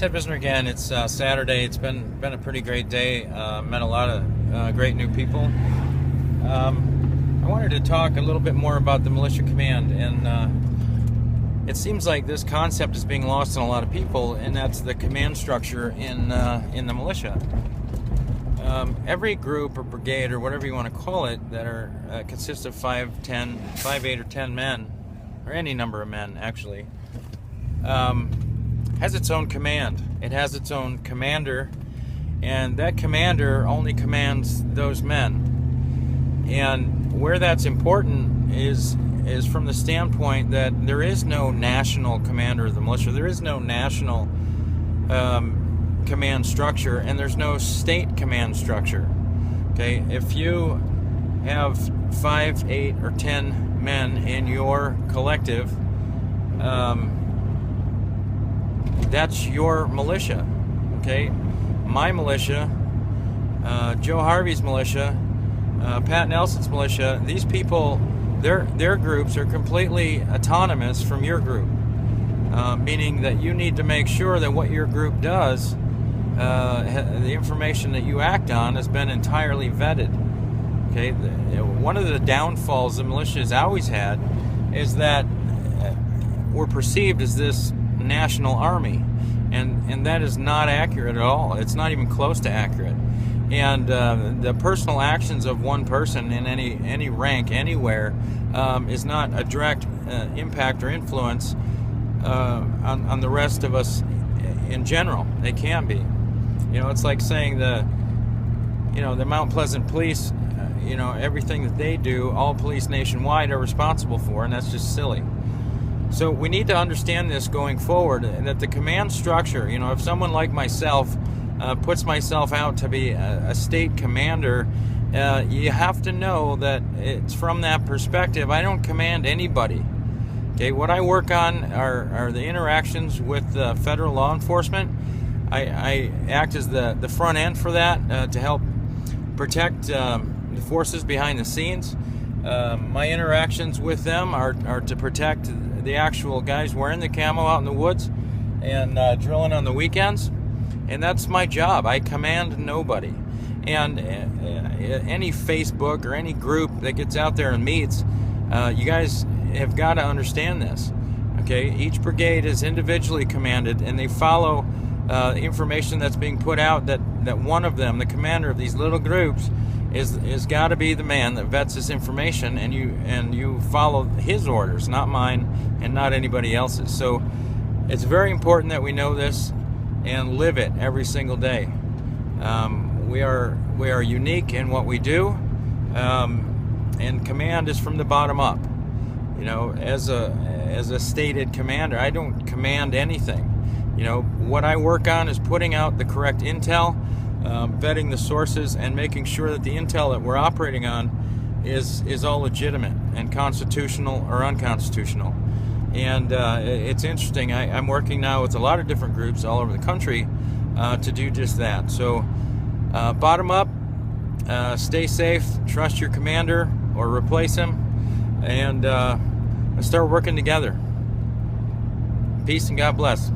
Ted Visner again. It's Saturday. It's been a pretty great day. Met a lot of great new people. I wanted to talk a little bit more about the militia command, and it seems like this concept is being lost on a lot of people, and that's the command structure in the militia. Every group or brigade or whatever you want to call it that are consists of 5, 8, or 10 men, or any number of men actually, has its own command. It has its own commander, and that commander only commands those men. And where that's important is from the standpoint that there is no national commander of the militia. There is no national command structure, and there's no state command structure. Okay, if you have 5, 8, or 10 men in your collective, that's your militia. Okay, my militia, Joe Harvey's militia, Pat Nelson's militia. These people, their groups are completely autonomous from your group, meaning that you need to make sure that what your group does, the information that you act on, has been entirely vetted. Okay, one of the downfalls the militia has always had is that we're perceived as this national army, and that is not accurate at all. It's not even close to accurate. And the personal actions of one person in any rank anywhere is not a direct impact or influence on the rest of us in general. They can be. It's like saying the Mount Pleasant police, everything that they do, all police nationwide are responsible for, and that's just silly. So we need to understand this going forward, that the command structure, if someone like myself puts myself out to be a state commander, you have to know that it's from that perspective. I don't command anybody. Okay, what I work on are the interactions with federal law enforcement. I act as the front end for that to help protect the forces behind the scenes. My interactions with them are to protect the actual guys wearing the camo out in the woods and drilling on the weekends. And that's my job. I command nobody. And any Facebook or any group that gets out there and meets, you guys have got to understand this. Okay, each brigade is individually commanded, and they follow information that's being put out that one of them, the commander of these little groups, is got to be the man that vets this information, and you follow his orders, not mine and not anybody else's. So it's very important that we know this and live it every single day. We are unique in what we do, and command is from the bottom up. As a stated commander, I don't command anything. What I work on is putting out the correct intel, vetting the sources, and making sure that the intel that we're operating on is all legitimate and constitutional or unconstitutional. And it's interesting. I'm working now with a lot of different groups all over the country to do just that. So bottom up, stay safe, trust your commander or replace him, and start working together. Peace and God bless.